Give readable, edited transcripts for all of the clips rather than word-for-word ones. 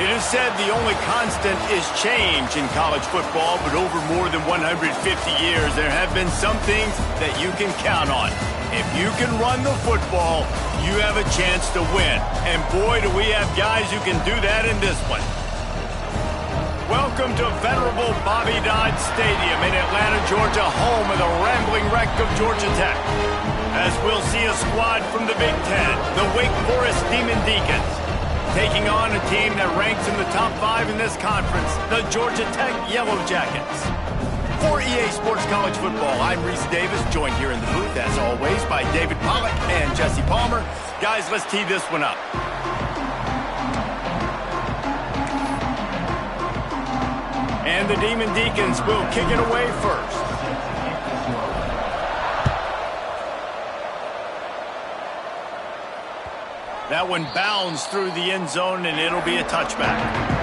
It is said the only constant is change in college football, but over more than 150 years, there have been some things that you can count on. If you can run the football, you have a chance to win. And boy, do we have guys who can do that in this one. Welcome to venerable Bobby Dodd Stadium in Atlanta, Georgia, home of the rambling wreck of Georgia Tech. As we'll see a squad from the Big Ten, the Wake Forest Demon Deacons, taking on a team that ranks in the top 5 in this conference, the Georgia Tech Yellow Jackets. For EA Sports College Football, I'm Reese Davis, joined here in the booth, as always, by David Pollack and Jesse Palmer. Guys, let's tee this one up. And the Demon Deacons will kick it away first. That one bounds through the end zone, and it'll be a touchback.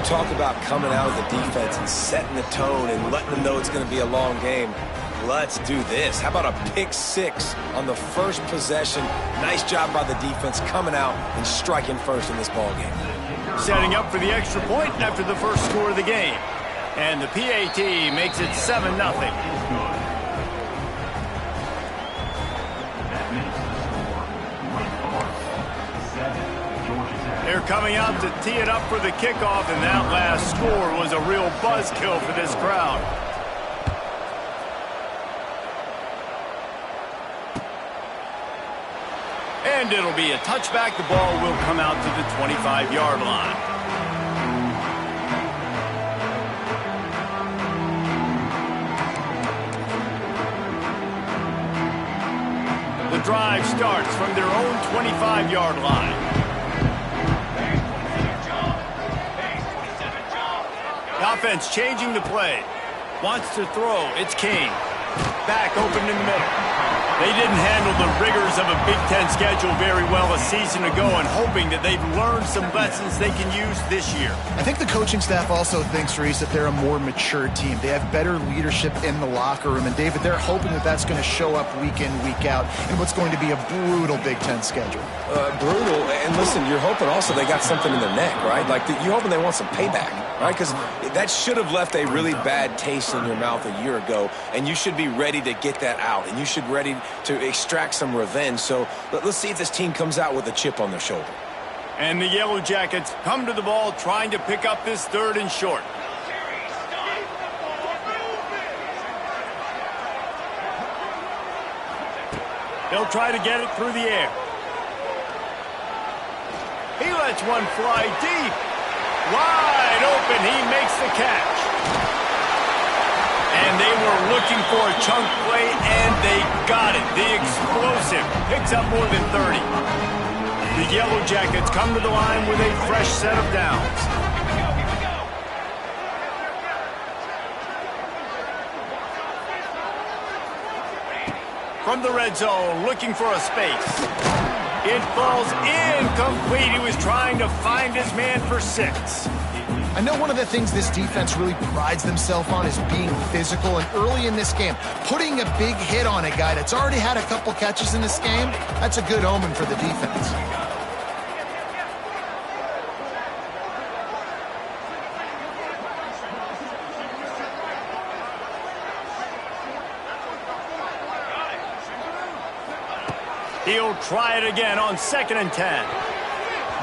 Talk about coming out of the defense and setting the tone and letting them know it's going to be a long game. Let's do this. How about a pick 6 on the first possession? Nice job by the defense coming out and striking first in this ball game. Setting up for the extra point after the first score of the game. And the PAT makes it 7-0. They're coming out to tee it up for the kickoff, and that last score was a real buzzkill for this crowd. And it'll be a touchback. The ball will come out to the 25-yard line. The drive starts from their own 25-yard line. Offense changing the play. Wants to throw. It's King. Back open in the middle. They didn't handle the rigors of a Big Ten schedule very well a season ago, and hoping that they've learned some lessons they can use this year. I think the coaching staff also thinks, Reese, that they're a more mature team. They have better leadership in the locker room. And, David, they're hoping that that's going to show up week in, week out in what's going to be a brutal Big Ten schedule. Brutal. And, listen, you're hoping also they got something in their neck, right? Like, you're hoping they want some payback, right? Because that should have left a really bad taste in your mouth a year ago, and you should be ready to get that out, and you should be ready to extract some revenge. So let's see if this team comes out with a chip on their shoulder. And the Yellow Jackets come to the ball trying to pick up this 3rd and short. They'll try to get it through the air. He lets one fly deep. Wide open. He makes the catch. And they were looking for a chunk play, and they got it. The explosive picks up more than 30. The Yellow Jackets come to the line with a fresh set of downs. From the red zone, looking for a space. It falls incomplete. He was trying to find his man for 6. I know one of the things this defense really prides themselves on is being physical, and early in this game, putting a big hit on a guy that's already had a couple catches in this game, that's a good omen for the defense. He'll try it again on 2nd and 10.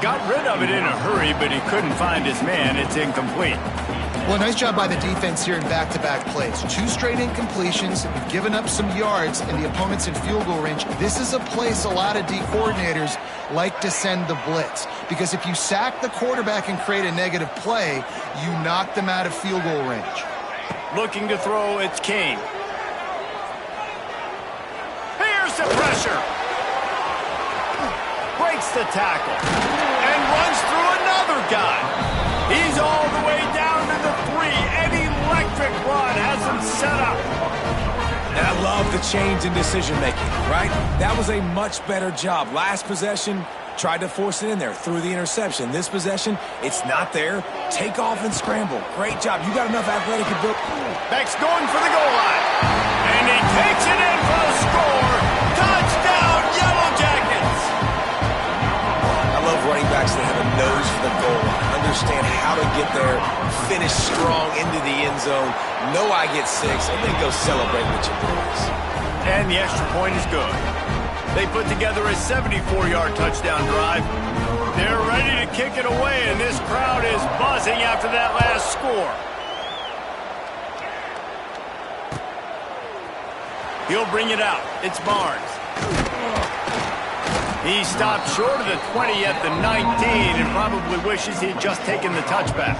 Got rid of it in a hurry, but he couldn't find his man. It's incomplete. Well, nice job by the defense here in back-to-back plays. 2 straight incompletions. You've given up some yards, and the opponent's in field goal range. This is a place a lot of D coordinators like to send the blitz, because if you sack the quarterback and create a negative play, you knock them out of field goal range. Looking to throw, it's King. Here's the pressure. breaks the tackle and runs through another guy. He's all the way down to the 3. An electric run has him set up. And I love the change in decision-making, right? That was a much better job. Last possession, tried to force it in there, threw the interception. This possession, it's not there. Take off and scramble. Great job. You got enough athletic ability. Beck's going for the goal line. And he takes it in for a score. Touchdown, Yellow Jackets! I love running backs that have a nose for the goal line. Understand how to get there, finish strong into the end zone, know I get 6, and then go celebrate with your boys. And the extra point is good. They put together a 74-yard touchdown drive. They're ready to kick it away, and this crowd is buzzing after that last score. He'll bring it out. It's Barnes. He stopped short of the 20 at the 19 and probably wishes he had just taken the touchback.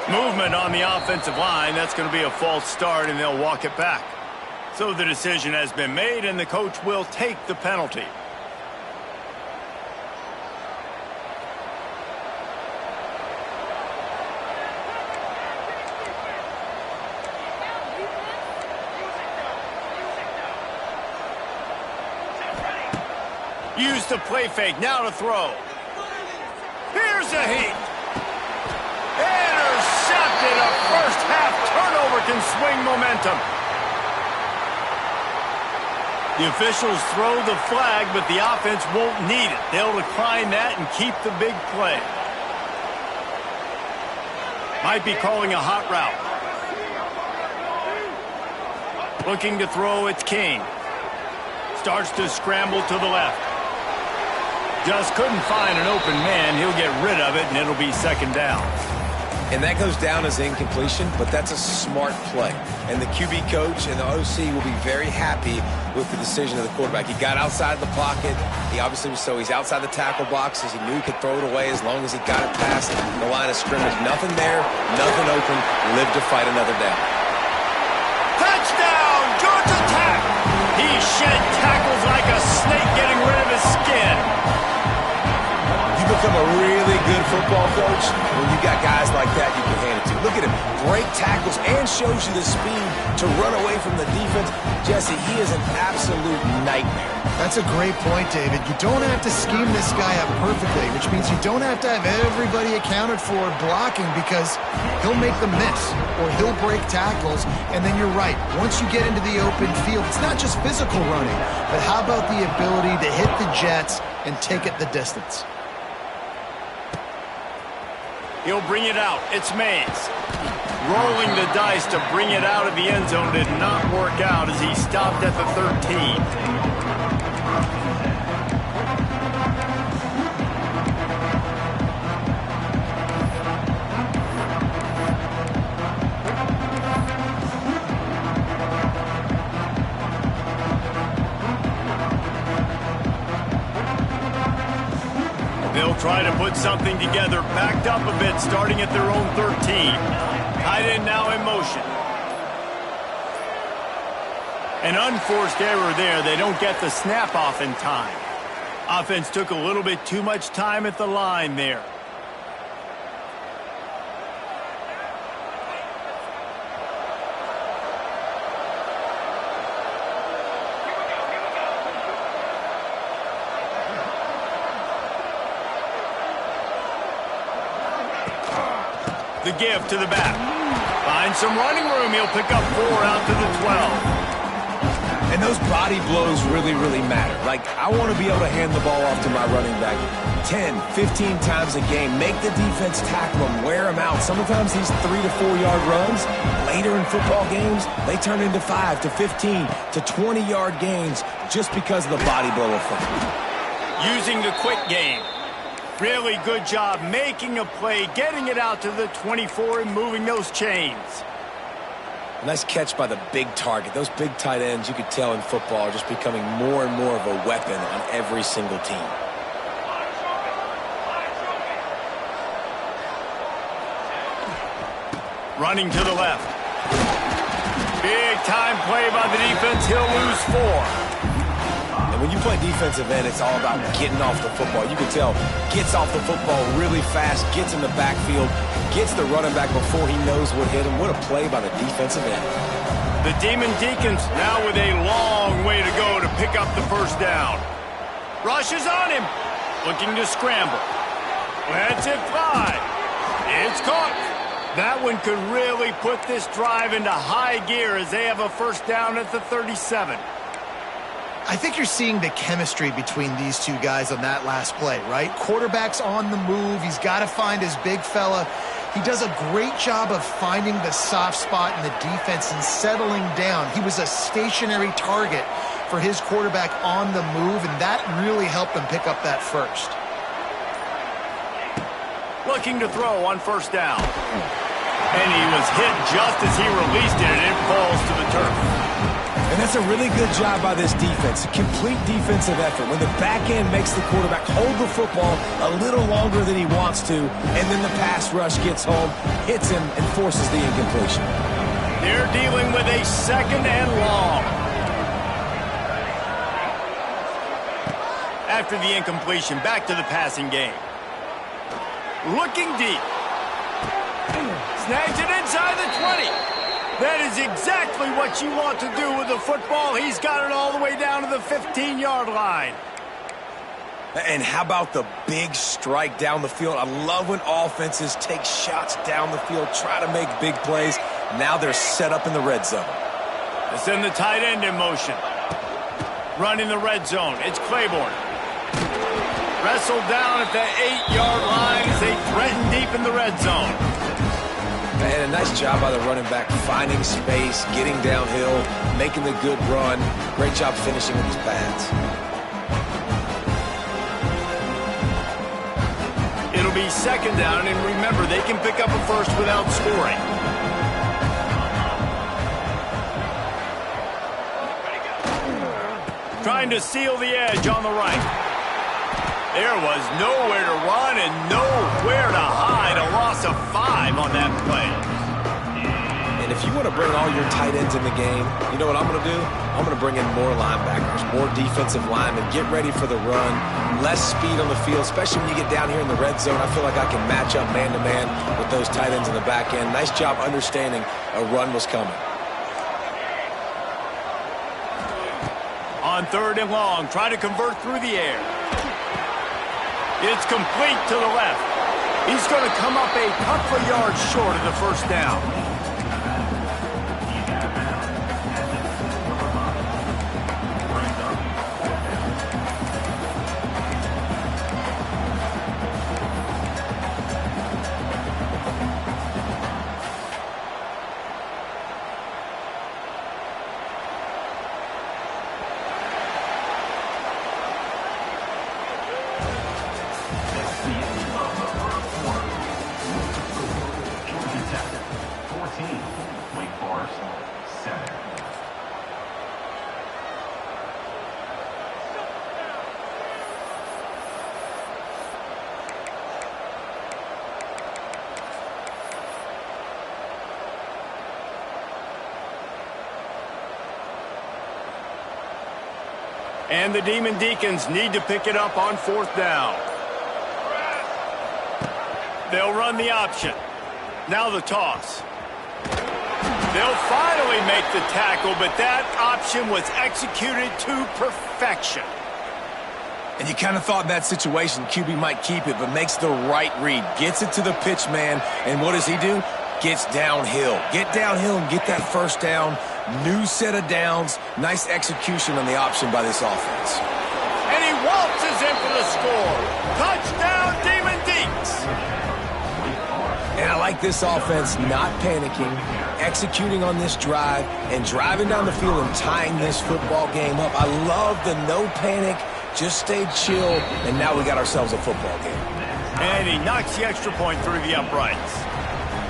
Movement on the offensive line. That's going to be a false start, and they'll walk it back. So the decision has been made, and the coach will take the penalty. Use the play fake. Now to throw. Here's a heat. Intercepted. A first-half turnover can swing momentum. The officials throw the flag, but the offense won't need it. They'll decline that and keep the big play. Might be calling a hot route. Looking to throw, it's King. Starts to scramble to the left. Just couldn't find an open man. He'll get rid of it, and it'll be second down. And that goes down as incompletion, but that's a smart play. And the QB coach and the OC will be very happy with the decision of the quarterback. He got outside the pocket. He's outside the tackle box as he knew he could throw it away as long as he got it past the line of scrimmage. Nothing there, nothing open. Live to fight another down. Touchdown, Georgia Tech! He shed tackles like a snake getting rid of his skin. You become a really good football coach when you got guys like that you can hand it to. Look at him, break tackles and shows you the speed to run away from the defense. Jesse, he is an absolute nightmare. That's a great point, David. You don't have to scheme this guy up perfectly, which means you don't have to have everybody accounted for blocking because he'll make them miss or he'll break tackles. And then you're right. Once you get into the open field, it's not just physical running, but how about the ability to hit the jets and take it the distance? He'll bring it out. It's Mays. Rolling the dice to bring it out of the end zone did not work out as he stopped at the 13. They'll try to put something together, backed up a bit, starting at their own 13. Tight end now in motion. An unforced error there. They don't get the snap off in time. Offense took a little bit too much time at the line there. The give to the back. Finds some running room. He'll pick up 4 out to the 12. And those body blows really, really matter. Like, I want to be able to hand the ball off to my running back 10, 15 times a game. Make the defense tackle him, wear him out. Sometimes these 3 to 4 yard runs, later in football games, they turn into 5 to 15 to 20 yard gains just because of the body blow effect. Using the quick game. Really good job making a play, getting it out to the 24 and moving those chains. Nice catch by the big target. Those big tight ends, you could tell in football, are just becoming more and more of a weapon on every single team. Running to the left. Big time play by the defense. He'll lose 4. And when you play defensive end, it's all about getting off the football. You can tell, gets off the football really fast, gets in the backfield, gets the running back before he knows what hit him. What a play by the defensive end. The Demon Deacons now with a long way to go to pick up the first down. Rush is on him. Looking to scramble. Lets it fly. It's caught. That one could really put this drive into high gear as they have a first down at the 37. I think you're seeing the chemistry between these two guys on that last play, right? Quarterback's on the move. He's got to find his big fella. He does a great job of finding the soft spot in the defense and settling down. He was a stationary target for his quarterback on the move, and that really helped him pick up that first. Looking to throw on first down. And he was hit just as he released it, and it falls to the turf. And that's a really good job by this defense. Complete defensive effort. When the back end makes the quarterback hold the football a little longer than he wants to, and then the pass rush gets home, hits him, and forces the incompletion. They're dealing with a second and long. After the incompletion, back to the passing game. Looking deep. Snags it inside the 20. That is exactly what you want to do with the football. He's got it all the way down to the 15-yard line. And how about the big strike down the field? I love when offenses take shots down the field, try to make big plays. Now they're set up in the red zone. They send the tight end in motion. Running the red zone. It's Claiborne. Wrestled down at the 8-yard line as they threaten deep in the red zone. And a nice job by the running back, finding space, getting downhill, making the good run. Great job finishing with his pads. It'll be second down, and remember, they can pick up a first without scoring. Trying to seal the edge on the right. There was nowhere to run and nowhere to hide. A loss of 5 on that play. And if you want to bring all your tight ends in the game, you know what I'm going to do? I'm going to bring in more linebackers, more defensive linemen, get ready for the run, less speed on the field, especially when you get down here in the red zone. I feel like I can match up man-to-man with those tight ends in the back end. Nice job understanding a run was coming. On third and long, try to convert through the air. It's complete to the left. He's going to come up a couple of yards short of the first down. And the Demon Deacons need to pick it up on fourth down. They'll run the option. Now the toss. They'll finally make the tackle, but that option was executed to perfection. And you kind of thought in that situation QB might keep it, but makes the right read. Gets it to the pitch man, and what does he do? Gets downhill. Get downhill and get that first down. New set of downs. Nice execution on the option by this offense. And he waltzes in for the score. Touchdown, Demon Deacs. And I like this offense not panicking, executing on this drive, and driving down the field and tying this football game up. I love the no panic, just stay chill, and now we got ourselves a football game. And he knocks the extra point through the uprights.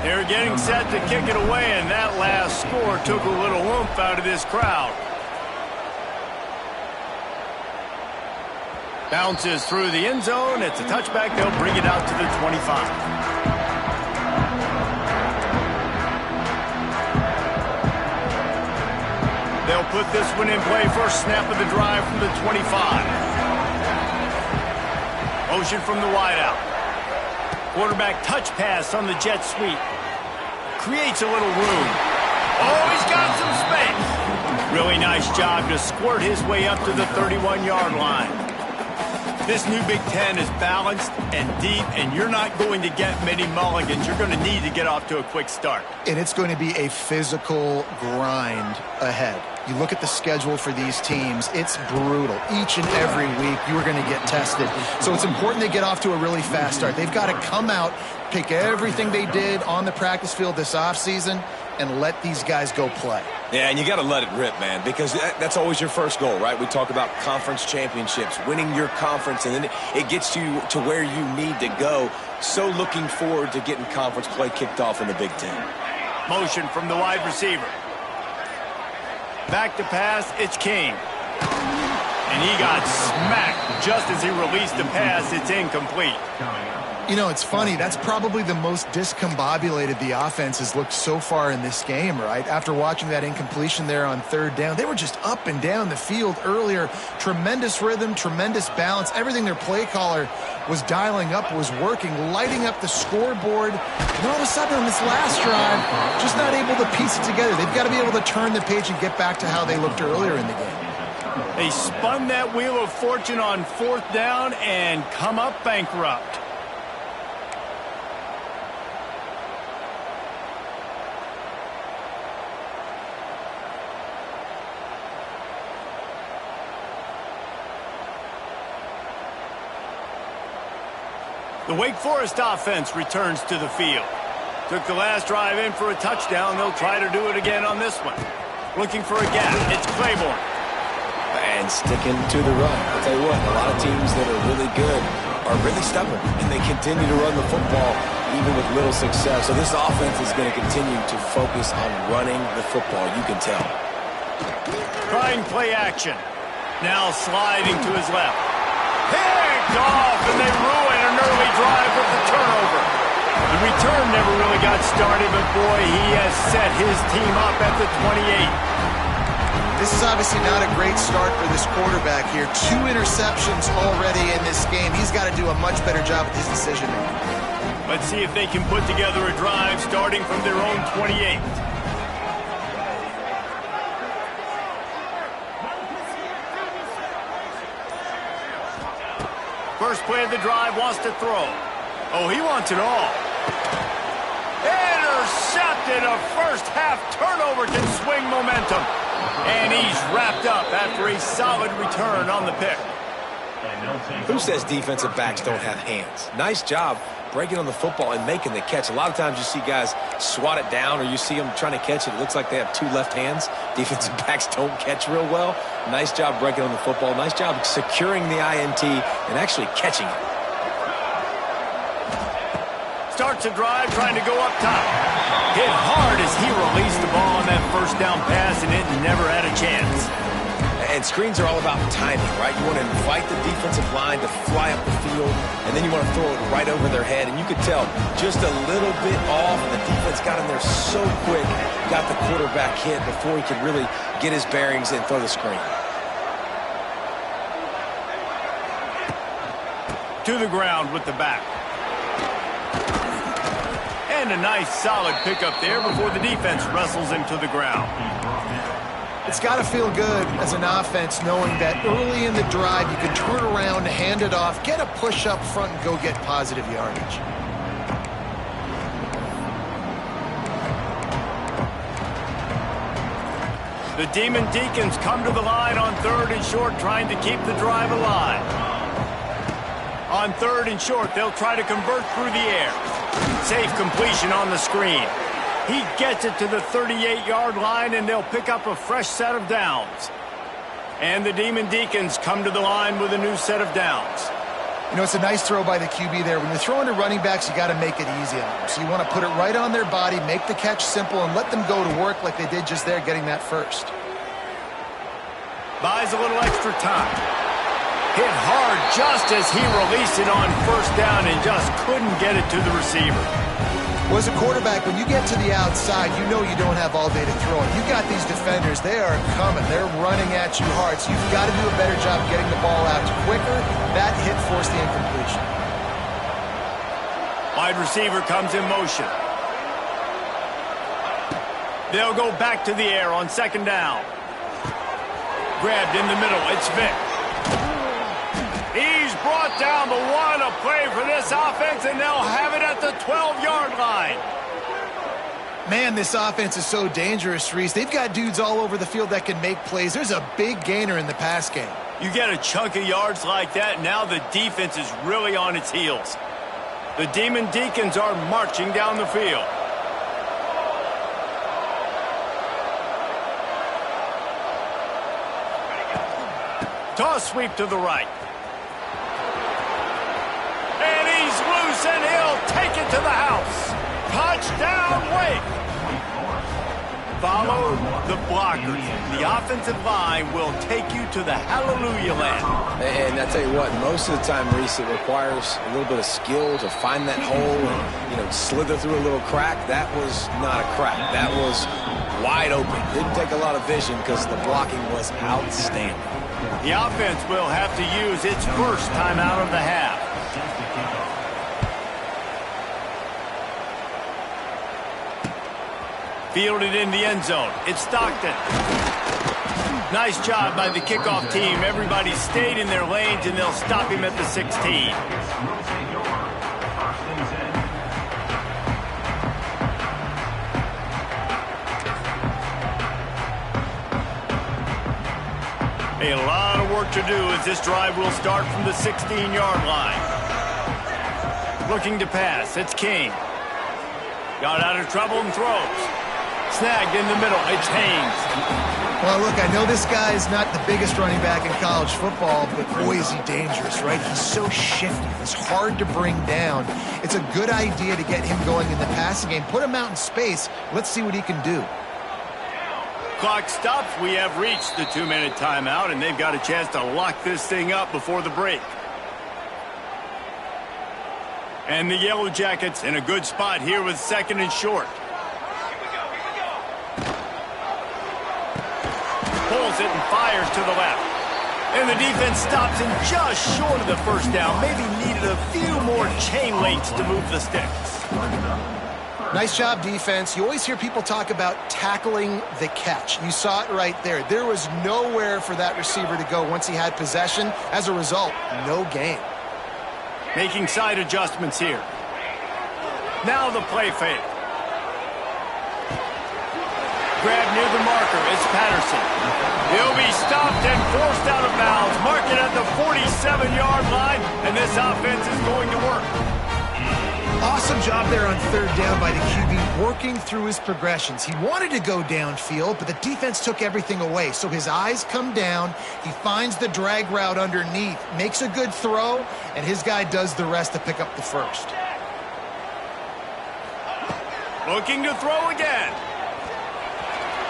They're getting set to kick it away, and that last score took a little oomph out of this crowd. Bounces through the end zone. It's a touchback. They'll bring it out to the 25. They'll put this one in play. First snap of the drive from the 25. Motion from the wideout. Quarterback touch pass on the jet sweep. Creates a little room. Oh, he's got some space. Really nice job to squirt his way up to the 31-yard line. This new Big Ten is balanced and deep, and you're not going to get many mulligans. You're going to need to get off to a quick start. And it's going to be a physical grind ahead. You look at the schedule for these teams, it's brutal. Each and every week, you are going to get tested. So it's important they get off to a really fast start. They've got to come out, pick everything they did on the practice field this offseason, and let these guys go play. Yeah, and you got to let it rip, man, because that's always your first goal, right? We talk about conference championships, winning your conference, and then it gets you to where you need to go. So looking forward to getting conference play kicked off in the Big Ten. Motion from the wide receiver. Back to pass, it's King. And he got smacked just as he released the pass. It's incomplete. You know, it's funny. That's probably the most discombobulated the offense has looked so far in this game, right? After watching that incompletion there on third down, they were just up and down the field earlier. Tremendous rhythm, tremendous balance. Everything their play caller was dialing up was working, lighting up the scoreboard. And all of a sudden on this last drive, just not able to piece it together. They've got to be able to turn the page and get back to how they looked earlier in the game. They spun that wheel of fortune on fourth down and come up bankrupt. The Wake Forest offense returns to the field. Took the last drive in for a touchdown. They'll try to do it again on this one. Looking for a gap. It's Claiborne. And sticking to the run. I'll tell you what, a lot of teams that are really good are really stubborn, and they continue to run the football even with little success. So this offense is going to continue to focus on running the football, you can tell. Trying play action. Now sliding to his left. Picked off, and they ruin an early drive with the turnover. The return never really got started, but boy, he has set his team up at the 28. This is obviously not a great start for this quarterback here. 2 interceptions already in this game. He's got to do a much better job with his decision making. Let's see if they can put together a drive starting from their own 28. First play of the drive, wants to throw. Oh, he wants it all. Intercepted. A first half turnover can swing momentum. And he's wrapped up after a solid return on the pick. Who says defensive backs don't have hands? Nice job breaking on the football and making the catch. A lot of times you see guys swat it down, or you see them trying to catch it. It looks like they have 2 left hands. Defensive backs don't catch real well. Nice job breaking on the football. Nice job securing the INT and actually catching it. Starts a drive trying to go up top. Hit hard as he released the ball on that first down pass, and it never had a chance. And screens are all about timing, right? You want to invite the defensive line to fly up the field, and then you want to throw it right over their head. And you could tell just a little bit off, and the defense got in there so quick, got the quarterback hit before he could really get his bearings and throw the screen. To the ground with the back. And a nice solid pickup there before the defense wrestles him to the ground. It's got to feel good as an offense knowing that early in the drive you can turn around, hand it off, get a push up front, and go get positive yardage. The Demon Deacons come to the line on 3rd and short, trying to keep the drive alive. On 3rd and short, they'll try to convert through the air. Safe completion on the screen. He gets it to the 38-yard line, and they'll pick up a fresh set of downs. And the Demon Deacons come to the line with a new set of downs. You know, it's a nice throw by the QB there. When you're throwing to running backs, you got to make it easy on them. So you want to put it right on their body, make the catch simple, and let them go to work like they did just there, getting that first. Buys a little extra time. Hit hard just as he released it on first down and just couldn't get it to the receiver. Well, as a quarterback, when you get to the outside, you know you don't have all day to throw it. You got these defenders, they are coming. They're running at you hard, so you've got to do a better job getting the ball out quicker. That hit forced the incompletion. Wide receiver comes in motion. They'll go back to the air on second down. Grabbed in the middle, it's Vick. He's brought down the one, a play for this offense, and they'll have it at the 12-yard line. Man, this offense is so dangerous, Reese. They've got dudes all over the field that can make plays. There's a big gainer in the pass game. You get a chunk of yards like that, now the defense is really on its heels. The Demon Deacons are marching down the field. Toss sweep to the right. And he's loose, and he'll take it to the house. Touchdown, Wake. Follow the blockers. The offensive line will take you to the hallelujah land. And I tell you what, most of the time, Reese, it requires a little bit of skill to find that hole and, slither through a little crack. That was not a crack. That was wide open. Didn't take a lot of vision because the blocking was outstanding. The offense will have to use its first timeout of the half. Fielded in the end zone. It's Stockton. Nice job by the kickoff team. Everybody stayed in their lanes, and they'll stop him at the 16. A lot of work to do as this drive will start from the 16-yard line. Looking to pass. It's King. Got out of trouble and throws. Snagged in the middle. It's Haynes. Well, look, I know this guy is not the biggest running back in college football, but boy, is he dangerous, right? He's so shifty. He's hard to bring down. It's a good idea to get him going in the passing game. Put him out in space. Let's see what he can do. Clock stops. We have reached the 2-minute timeout, and they've got a chance to lock this thing up before the break. And the Yellow Jackets in a good spot here with second and short. Pulls it and fires to the left. And the defense stops him just short of the first down. Maybe needed a few more chain links to move the sticks. Nice job, defense. You always hear people talk about tackling the catch. You saw it right there. There was nowhere for that receiver to go once he had possession. As a result, no gain. Making side adjustments here. Now the play fake. Grab near the marker. It's Patterson. He'll be stopped and forced out of bounds. Mark it at the 47-yard line, and this offense is going to work. Awesome job there on third down by the QB, working through his progressions. He wanted to go downfield, but the defense took everything away. So his eyes come down. He finds the drag route underneath, makes a good throw, and his guy does the rest to pick up the first. Looking to throw again.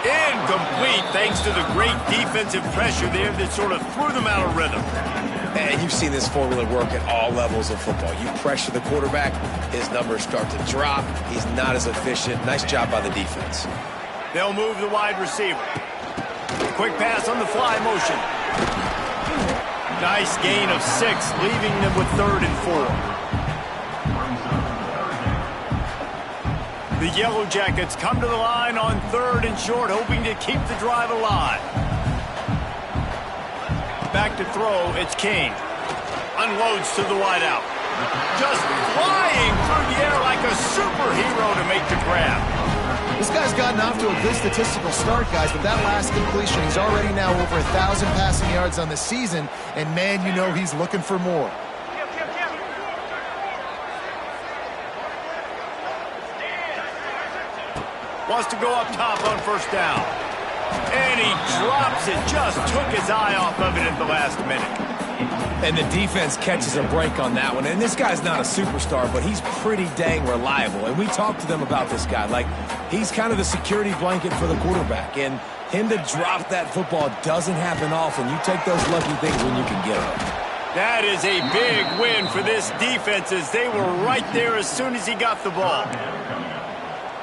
Incomplete, thanks to the great defensive pressure there that sort of threw them out of rhythm. And you've seen this formula work at all levels of football. You pressure the quarterback, his numbers start to drop. He's not as efficient. Nice job by the defense. They'll move the wide receiver. Quick pass on the fly motion. Nice gain of 6, leaving them with 3rd and 4. The Yellow Jackets come to the line on 3rd and short, hoping to keep the drive alive. Back to throw, it's King. Unloads to the wideout. Just flying through the air like a superhero to make the grab. This guy's gotten off to a good statistical start, guys, but that last completion, he's already now over 1,000 passing yards on the season, and man, you know he's looking for more. Wants to go up top on first down. And he drops it. Just took his eye off of it at the last minute. And the defense catches a break on that one. And this guy's not a superstar, but he's pretty dang reliable. And we talked to them about this guy. Like, he's kind of the security blanket for the quarterback. And him to drop that football doesn't happen often. You take those lucky things when you can get them. That is a big win for this defense as they were right there as soon as he got the ball.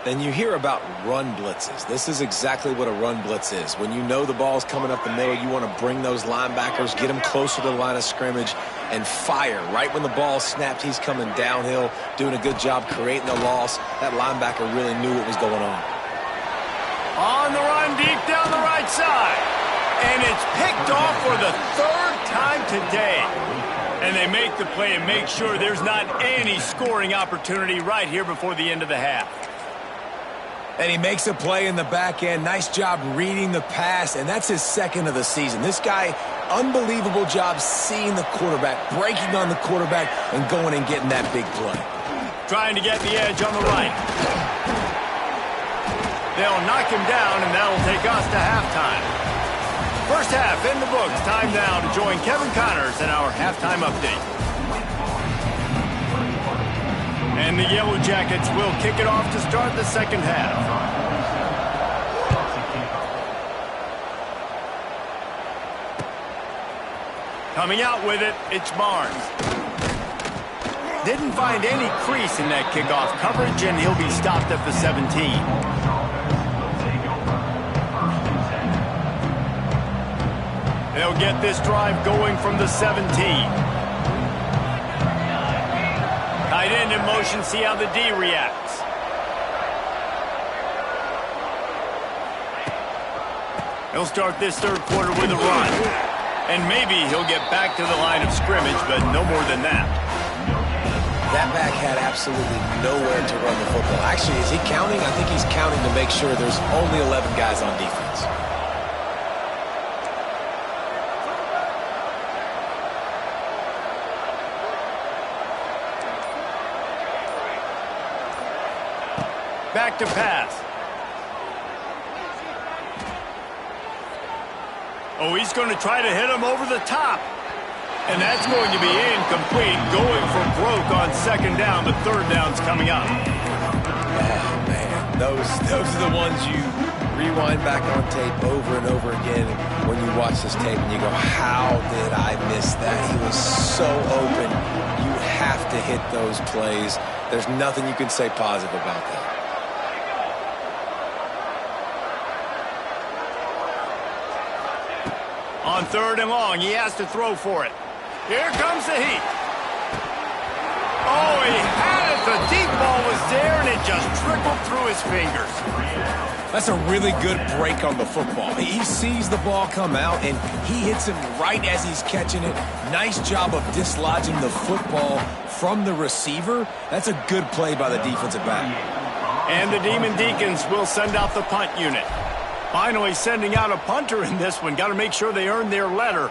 Then you hear about run blitzes. This is exactly what a run blitz is. When you know the ball's coming up the middle, you want to bring those linebackers, get them closer to the line of scrimmage, and fire. Right when the ball snapped, he's coming downhill, doing a good job creating a loss. That linebacker really knew what was going on. On the run, deep down the right side. And it's picked off for the third time today. And they make the play and make sure there's not any scoring opportunity right here before the end of the half. And he makes a play in the back end. Nice job reading the pass, and that's his second of the season. This guy, unbelievable job seeing the quarterback, breaking on the quarterback, and going and getting that big play. Trying to get the edge on the right. They'll knock him down, and that'll take us to halftime. First half in the books. Time now to join Kevin Connors in our halftime update. And the Yellow Jackets will kick it off to start the second half. Coming out with it, it's Barnes. Didn't find any crease in that kickoff coverage, and he'll be stopped at the 17. They'll get this drive going from the 17. Tight end in motion, see how the D reacts. He'll start this third quarter with a run. And maybe he'll get back to the line of scrimmage, but no more than that. That back had absolutely nowhere to run the football. Actually, is he counting? I think he's counting to make sure there's only 11 guys on defense. Back to pass. Oh, he's going to try to hit him over the top. And that's going to be incomplete, going for broke on second down, but third down's coming up. Oh, man. Those are the ones you rewind back on tape over and over again when you watch this tape and you go, how did I miss that? He was so open. You have to hit those plays. There's nothing you can say positive about that. On third and long, he has to throw for it. Here comes the heat. Oh, he had it. The deep ball was there, and it just trickled through his fingers. That's a really good break on the football. He sees the ball come out, and he hits him right as he's catching it. Nice job of dislodging the football from the receiver. That's a good play by the defensive back. And the Demon Deacons will send out the punt unit. Finally sending out a punter in this one. Got to make sure they earn their letter.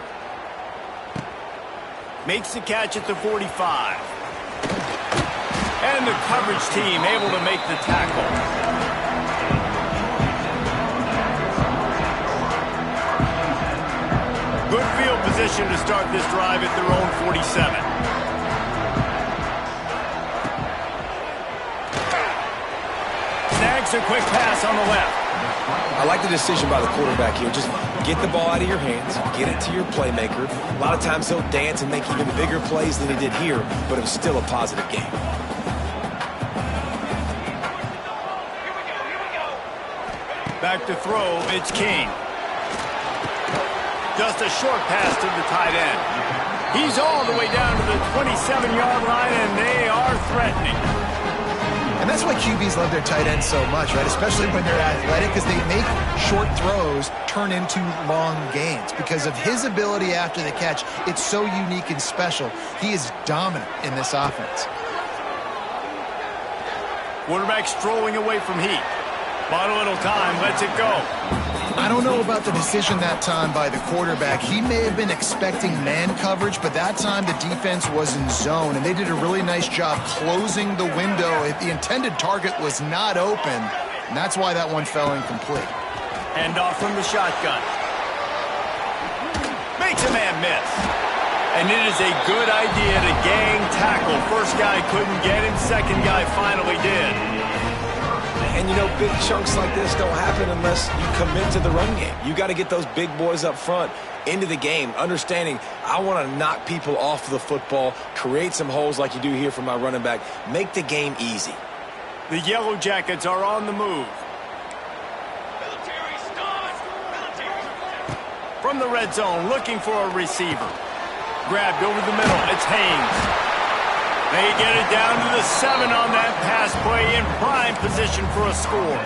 Makes the catch at the 45. And the coverage team able to make the tackle. Good field position to start this drive at their own 47. Snags a quick pass on the left. I like the decision by the quarterback here. Just get the ball out of your hands, get it to your playmaker. A lot of times he'll dance and make even bigger plays than he did here, but it was still a positive game. Back to throw, it's King. Just a short pass to the tight end. He's all the way down to the 27-yard line, and they are threatening. And that's why QBs love their tight ends so much, right? Especially when they're athletic, because they make short throws turn into long gains. Because of his ability after the catch, it's so unique and special. He is dominant in this offense. Quarterback strolling away from heat. Bought a little time, lets it go. I don't know about the decision that time by the quarterback. He may have been expecting man coverage, but that time the defense was in zone, and they did a really nice job closing the window. The intended target was not open, and that's why that one fell incomplete. Hand off from the shotgun. Makes a man miss. And it is a good idea to gang tackle. First guy couldn't get him, second guy finally did. And, you know, big chunks like this don't happen unless you commit to the run game. You got to get those big boys up front into the game, understanding I want to knock people off the football, create some holes like you do here for my running back, make the game easy. The Yellow Jackets are on the move. From the red zone, looking for a receiver. Grabbed over the middle. It's Haynes. They get it down to the 7 on that pass play, in prime position for a score.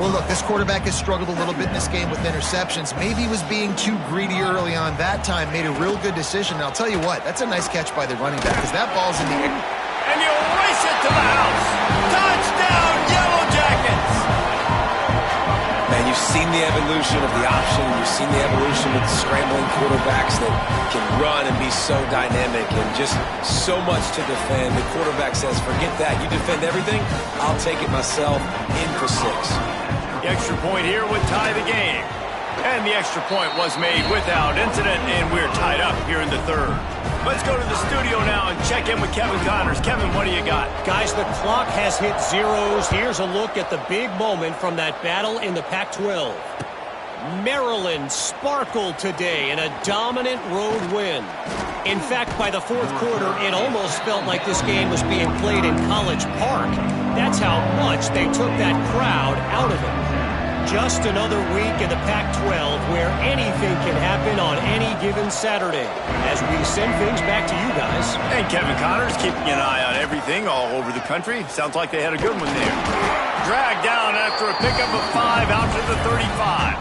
Well, look, this quarterback has struggled a little bit in this game with interceptions. Maybe he was being too greedy early on. That time made a real good decision. And I'll tell you what, that's a nice catch by the running back because that ball's in the air. And you race it to the house. Touchdown, Yellow Jackets! Man, you've seen the evolution of the option. You've seen the evolution with the scrambling quarterbacks that can run and be so dynamic and just so much to defend. The quarterback says, forget that. You defend everything, I'll take it myself. In for 6. The extra point here would tie the game. And the extra point was made without incident, and we're tied up here in the third. Let's go to the studio now and check in with Kevin Connors. Kevin, what do you got? Guys, the clock has hit zeros. Here's a look at the big moment from that battle in the Pac-12. Maryland sparkled today in a dominant road win. In fact, by the fourth quarter, it almost felt like this game was being played in College Park. That's how much they took that crowd out of it. Just another week in the Pac-12 where anything can happen on any given Saturday. As we send things back to you guys. And Kevin Connors keeping an eye on everything all over the country. Sounds like they had a good one there. Dragged down after a pickup of 5 out to the 35.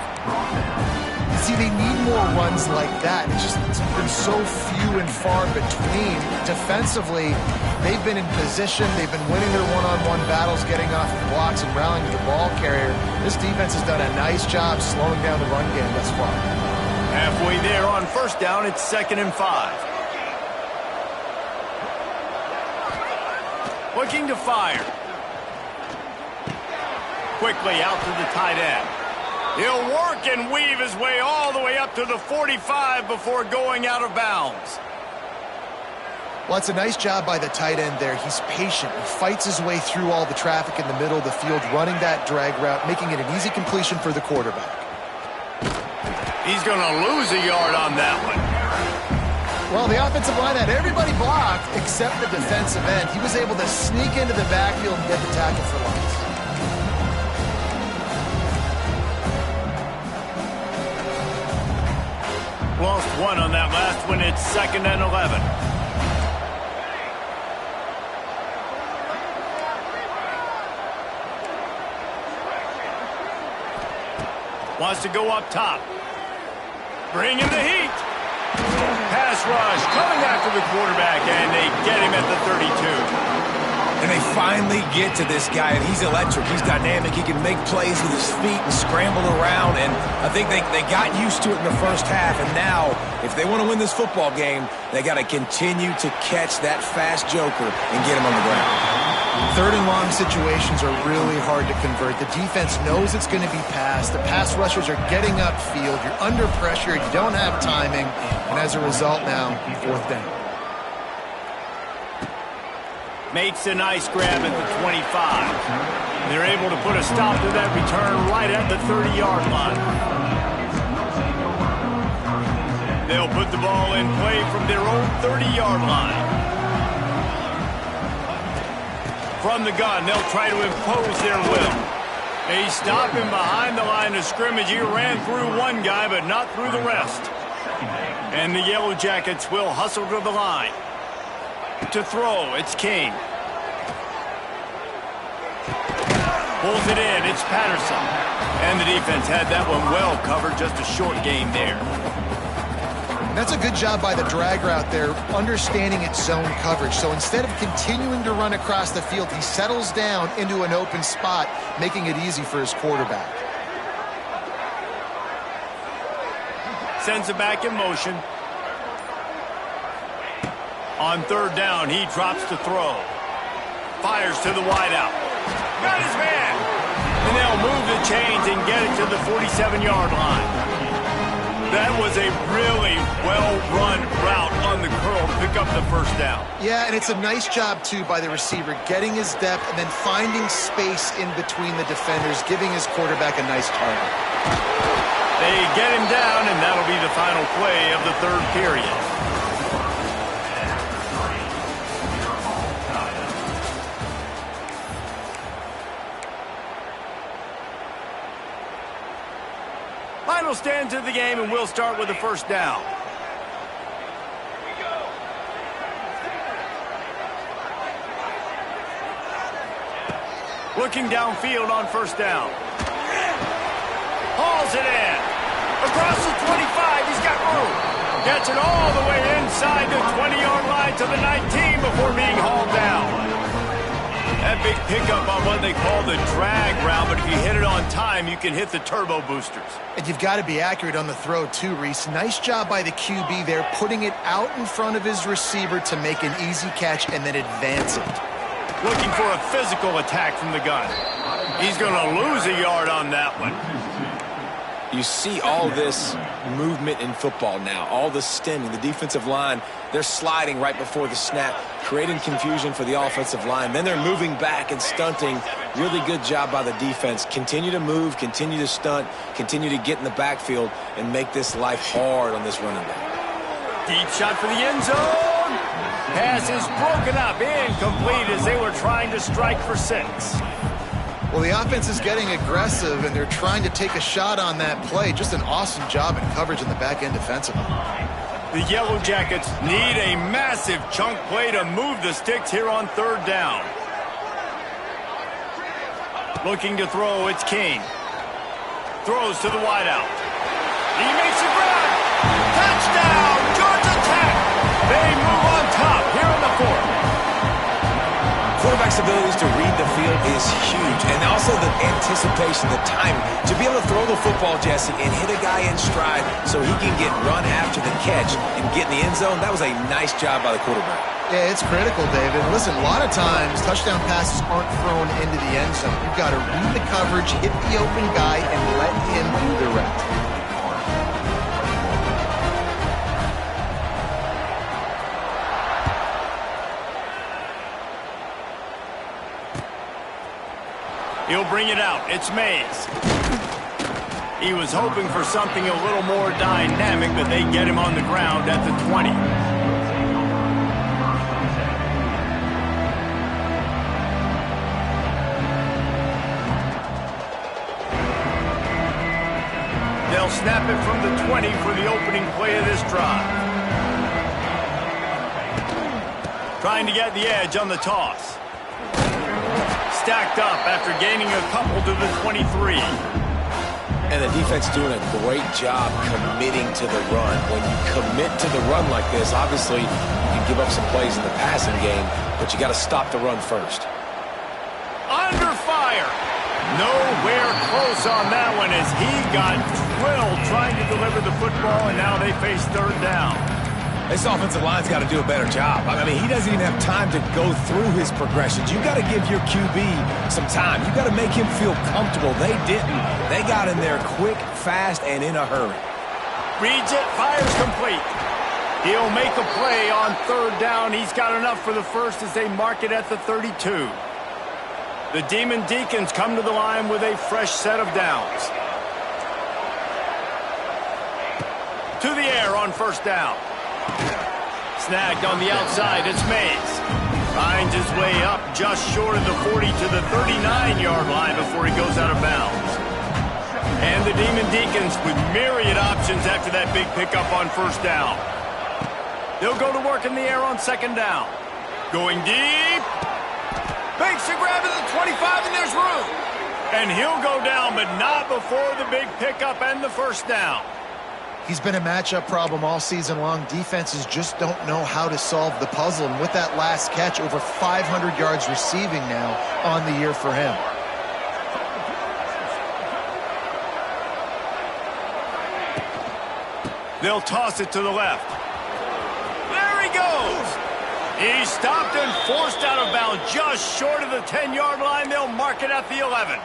See, they need more runs like that. It's been so few and far between. Defensively, they've been in position. They've been winning their one-on-one battles, getting off the blocks and rallying to the ball carrier. This defense has done a nice job slowing down the run game thus far. Halfway there on first down, it's 2nd and 5. Looking to fire. Quickly out to the tight end. He'll work and weave his way all the way up to the 45 before going out of bounds. Well, it's a nice job by the tight end there. He's patient. He fights his way through all the traffic in the middle of the field, running that drag route, making it an easy completion for the quarterback. He's going to lose a yard on that one. Well, the offensive line had everybody blocked except the defensive end. He was able to sneak into the backfield and get the tackle for loss. Lost 1 on that last one. It's 2nd and 11. Wants to go up top. Bring in the heat. Pass rush coming after the quarterback, and they get him at the 32. And they finally get to this guy, and he's electric. He's dynamic. He can make plays with his feet and scramble around. And I think they got used to it in the first half. And now, if they want to win this football game, they got to continue to catch that fast joker and get him on the ground. 3rd and long situations are really hard to convert. The defense knows it's going to be passed. The pass rushers are getting upfield. You're under pressure. You don't have timing. And as a result now, 4th down. Makes a nice grab at the 25. They're able to put a stop to that return right at the 30-yard line. They'll put the ball in play from their own 30-yard line. From the gun, they'll try to impose their will. They stop him behind the line of scrimmage. He ran through one guy, but not through the rest. And the Yellow Jackets will hustle to the line. To throw, it's King. Pulls it in, it's Patterson. And the defense had that one well covered, just a short game there. That's a good job by the drag route there, understanding its zone coverage. So instead of continuing to run across the field, he settles down into an open spot, making it easy for his quarterback. Sends it back in motion. On 3rd down, he drops to throw. Fires to the wideout. Got his man. And they'll move the chains and get it to the 47-yard line. That was a really well-run route on the curl to pick up the first down. Yeah, and it's a nice job, too, by the receiver, getting his depth and then finding space in between the defenders, giving his quarterback a nice target. They get him down, and that'll be the final play of the third period. Final stands of the game, and we'll start with the first down. Looking downfield on first down. Hauls it in. Across the 25, he's got room. Gets it all the way inside the 20-yard line to the 19 before being hauled down. That big pickup on what they call the drag route, but if you hit it on time, you can hit the turbo boosters. And you've got to be accurate on the throw, too, Reese. Nice job by the QB there, putting it out in front of his receiver to make an easy catch and then advance it. Looking for a physical attack from the gun. He's going to lose a yard on that one. You see all this movement in football now, all the stemming, the defensive line, they're sliding right before the snap, creating confusion for the offensive line. Then they're moving back and stunting. Really good job by the defense. Continue to move, continue to stunt, continue to get in the backfield and make this life hard on this running back. Deep shot for the end zone. Pass is broken up, incomplete as they were trying to strike for 6. Well, the offense is getting aggressive, and they're trying to take a shot on that play. Just an awesome job in coverage in the back end defensively. The Yellow Jackets need a massive chunk play to move the sticks here on third down. Looking to throw, it's King. Throws to the wideout. He makes a grab. Touchdown, Georgia Tech. They move on top here in the fourth. Quarterback's abilities to read the field is huge, and also the anticipation, the timing. To be able to throw the football, Jesse, and hit a guy in stride so he can get run after the catch and get in the end zone, that was a nice job by the quarterback. Yeah, it's critical, David. Listen, a lot of times touchdown passes aren't thrown into the end zone. You've got to read the coverage, hit the open guy, and let him do the rest. He'll bring it out. It's Mays. He was hoping for something a little more dynamic, but they get him on the ground at the 20. They'll snap it from the 20 for the opening play of this drive. Trying to get the edge on the toss. Stacked up after gaining a couple to the 23. And the defense doing a great job committing to the run. When you commit to the run like this, obviously you can give up some plays in the passing game, but you got to stop the run first. Under fire. Nowhere close on that one as he got drilled trying to deliver the football, and now they face third down. This offensive line's got to do a better job. I mean, he doesn't even have time to go through his progressions. You got to give your QB some time. You got to make him feel comfortable. They didn't. They got in there quick, fast, and in a hurry. Reads it, fires complete. He'll make a play on third down. He's got enough for the first as they mark it at the 32. The Demon Deacons come to the line with a fresh set of downs. To the air on first down. Snagged on the outside, it's Mays. Finds his way up just short of the 40 to the 39-yard line before he goes out of bounds. And the Demon Deacons with myriad options after that big pickup on first down. They'll go to work in the air on second down. Going deep. Makes a grab at the 25, and there's room. And he'll go down, but not before the big pickup and the first down. He's been a matchup problem all season long. Defenses just don't know how to solve the puzzle. And with that last catch, over 500 yards receiving now on the year for him. They'll toss it to the left. There he goes. He's stopped and forced out of bounds just short of the 10-yard line. They'll mark it at the 11.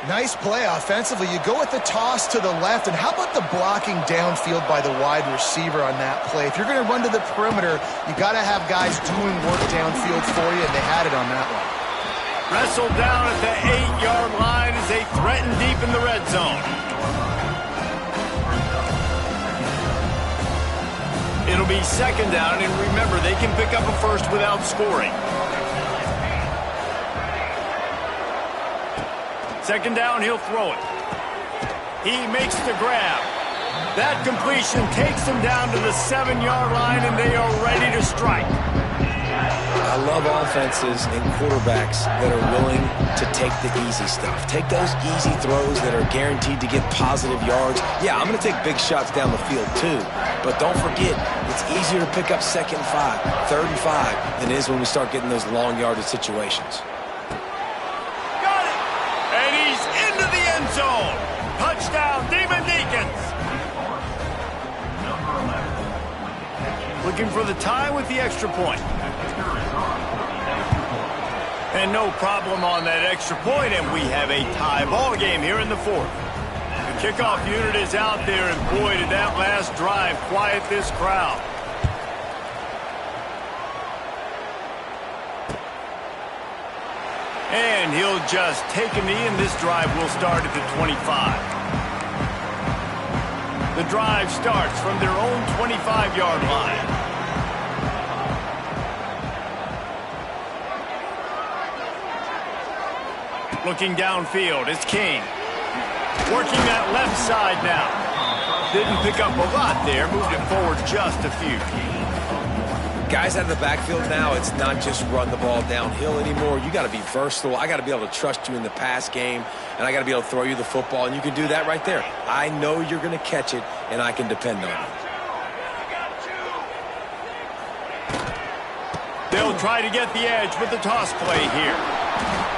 Nice play offensively. You go with the toss to the left, and how about the blocking downfield by the wide receiver on that play? If you're going to run to the perimeter, you got to have guys doing work downfield for you, and they had it on that one. Wrestled down at the 8-yard line as they threaten deep in the red zone. It'll be second down, and remember, they can pick up a first without scoring. Second down, he'll throw it. He makes the grab. That completion takes him down to the 7-yard line, and they are ready to strike. I love offenses and quarterbacks that are willing to take the easy stuff. Take those easy throws that are guaranteed to get positive yards. Yeah, I'm going to take big shots down the field too, but don't forget, it's easier to pick up 2nd and 5, 3rd and 5 than it is when we start getting those long yardage situations. Got it! And he's into the end zone. Touchdown, Demon Deacons. Looking for the tie with the extra point. And no problem on that extra point, and we have a tie ball game here in the 4th. The kickoff unit is out there, and boy, did that last drive quiet this crowd. And he'll just take a knee, and this drive will start at the 25. The drive starts from their own 25-yard line. Looking downfield, it's King. Working that left side now. Didn't pick up a lot there, moved it forward just a few. Guys out of the backfield now, it's not just run the ball downhill anymore. You got to be versatile. I got to be able to trust you in the pass game, and I got to be able to throw you the football, and you can do that right there. I know you're going to catch it, and I can depend on it. They'll try to get the edge with the toss play here.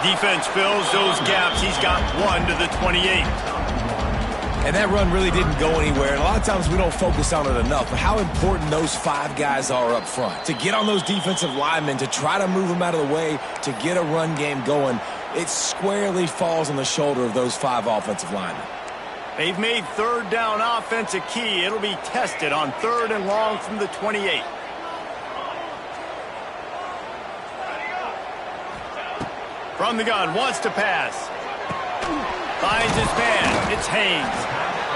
Defense fills those gaps. He's got one to the 28. And that run really didn't go anywhere. And a lot of times we don't focus on it enough. But how important those 5 guys are up front. To get on those defensive linemen, to try to move them out of the way, to get a run game going, it squarely falls on the shoulder of those 5 offensive linemen. They've made 3rd down offense a key. It'll be tested on 3rd and long from the 28. From the gun, wants to pass. Finds his man. It's Haynes.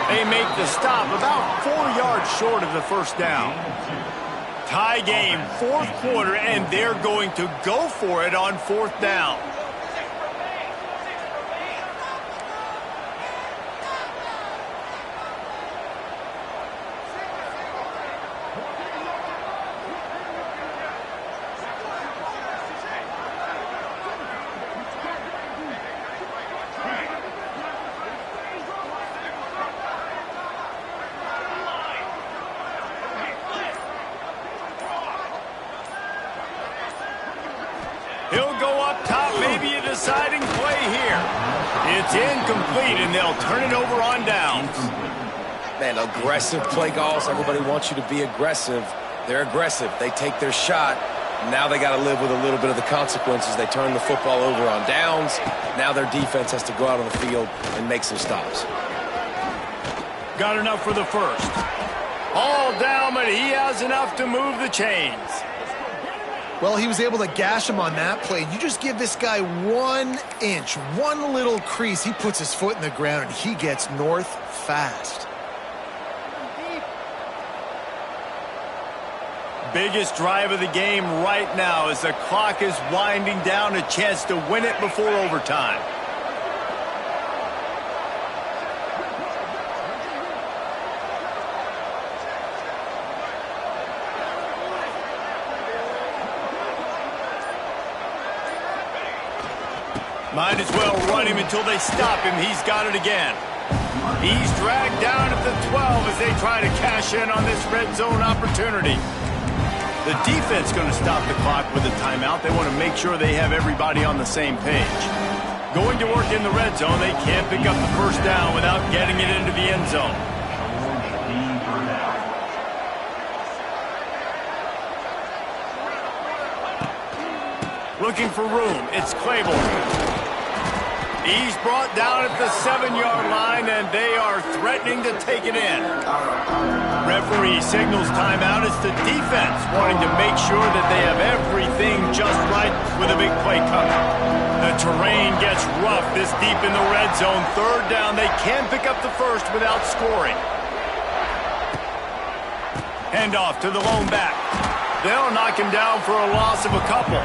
They make the stop about 4 yards short of the first down. Tie game, 4th quarter, and they're going to go for it on 4th down. He'll go up top, maybe a deciding play here. It's incomplete, and they'll turn it over on downs. Man, aggressive play calls. Everybody wants you to be aggressive. They're aggressive. They take their shot. Now they got to live with a little bit of the consequences. They turn the football over on downs. Now their defense has to go out on the field and make some stops. Got enough for the first. All down, but he has enough to move the chains. Well, he was able to gash him on that play. You just give this guy 1 inch, one little crease. He puts his foot in the ground, and he gets north fast. Biggest drive of the game right now as the clock is winding down, a chance to win it before overtime. Might as well run him until they stop him. He's got it again. He's dragged down at the 12 as they try to cash in on this red zone opportunity. The defense going to stop the clock with a timeout. They want to make sure they have everybody on the same page. Going to work in the red zone, they can't pick up the first down without getting it into the end zone. Looking for room. It's Claiborne. He's brought down at the 7-yard line, and they are threatening to take it in. Referee signals timeout. It's the defense wanting to make sure that they have everything just right with a big play coming. The terrain gets rough this deep in the red zone. Third down, they can pick up the first without scoring. Handoff to the lone back. They'll knock him down for a loss of a couple.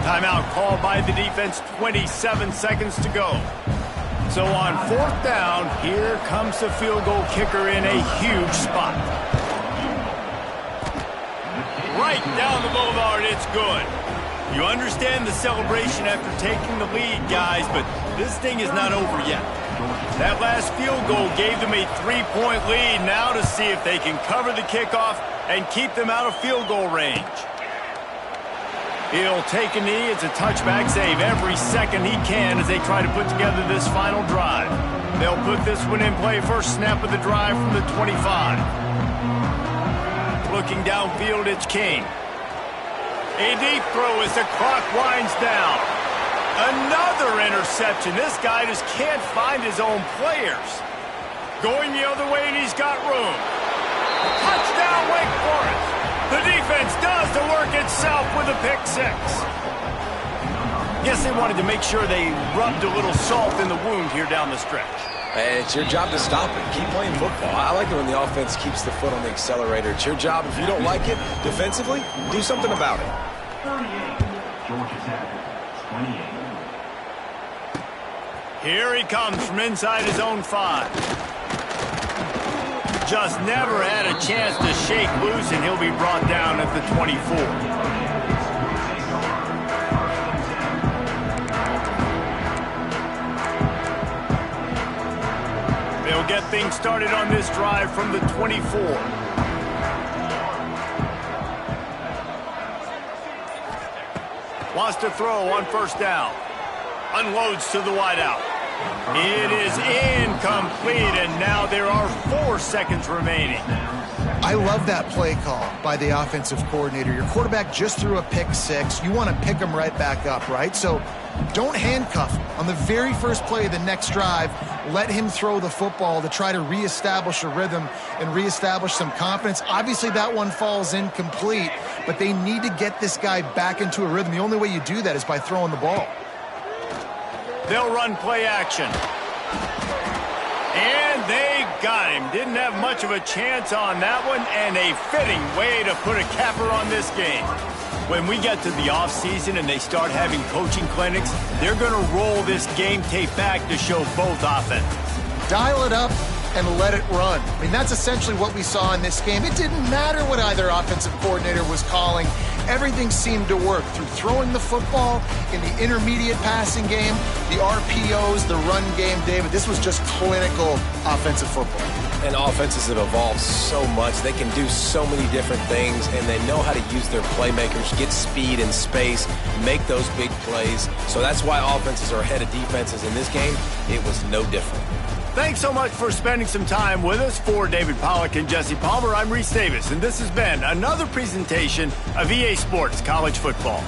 Timeout called by the defense, 27 seconds to go. So on fourth down, here comes the field goal kicker in a huge spot. Right down the boulevard, it's good. You understand the celebration after taking the lead, guys, but this thing is not over yet. That last field goal gave them a 3-point lead. Now to see if they can cover the kickoff and keep them out of field goal range. He'll take a knee. It's a touchback save every second he can as they try to put together this final drive. They'll put this one in play first snap of the drive from the 25. Looking downfield, it's King. A deep throw as the clock winds down. Another interception. This guy just can't find his own players. Going the other way, and he's got room. Touchdown, Wake Forest. The defense does the work itself with a pick six. Guess they wanted to make sure they rubbed a little salt in the wound here down the stretch. And it's your job to stop it. Keep playing football. I like it when the offense keeps the foot on the accelerator. It's your job. If you don't like it defensively, do something about it. 38, Georgia Tech, 28. Here he comes from inside his own 5. Just never had a chance to shake loose, and he'll be brought down at the 24. They'll get things started on this drive from the 24. Wants to throw on first down. Unloads to the wideout. It is incomplete, and now there are 4 seconds remaining. I love that play call by the offensive coordinator. Your quarterback just threw a pick six. You want to pick him right back up, right? So don't handcuff him. On the very first play of the next drive, let him throw the football to try to reestablish a rhythm and reestablish some confidence. Obviously, that one falls incomplete, but they need to get this guy back into a rhythm. The only way you do that is by throwing the ball. They'll run play action. And they got him. Didn't have much of a chance on that one, and a fitting way to put a capper on this game. When we get to the offseason and they start having coaching clinics, they're going to roll this game tape back to show both offenses. Dial it up and let it run. I mean, that's essentially what we saw in this game. It didn't matter what either offensive coordinator was calling. Everything seemed to work through throwing the football in the intermediate passing game, the RPOs, the run game, David. This was just clinical offensive football. And offenses have evolved so much. They can do so many different things, and they know how to use their playmakers, get speed and space, make those big plays. So that's why offenses are ahead of defenses in this game. It was no different. Thanks so much for spending some time with us. For David Pollack and Jesse Palmer, I'm Reese Davis, and this has been another presentation of EA Sports College Football.